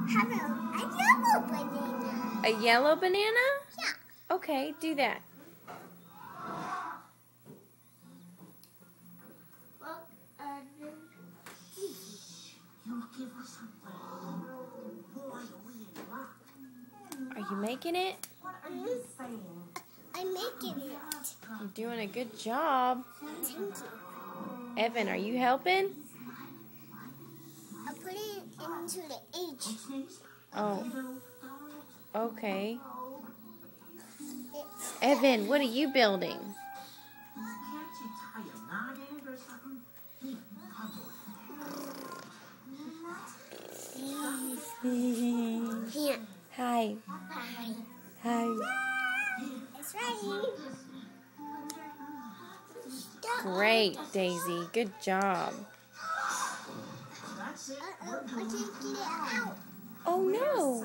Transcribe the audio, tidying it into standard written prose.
have a yellow banana. A yellow banana? Yeah. Okay, do that. Are you making it? I'm making it. You're doing a good job. Thank you. Evan, are you helping? I put it into the H. Oh. Okay. Evan, what are you building? Here. Hi. Hi. Hi. It's ready. Great, Daisy. Good job. I can't get it out. Oh, no.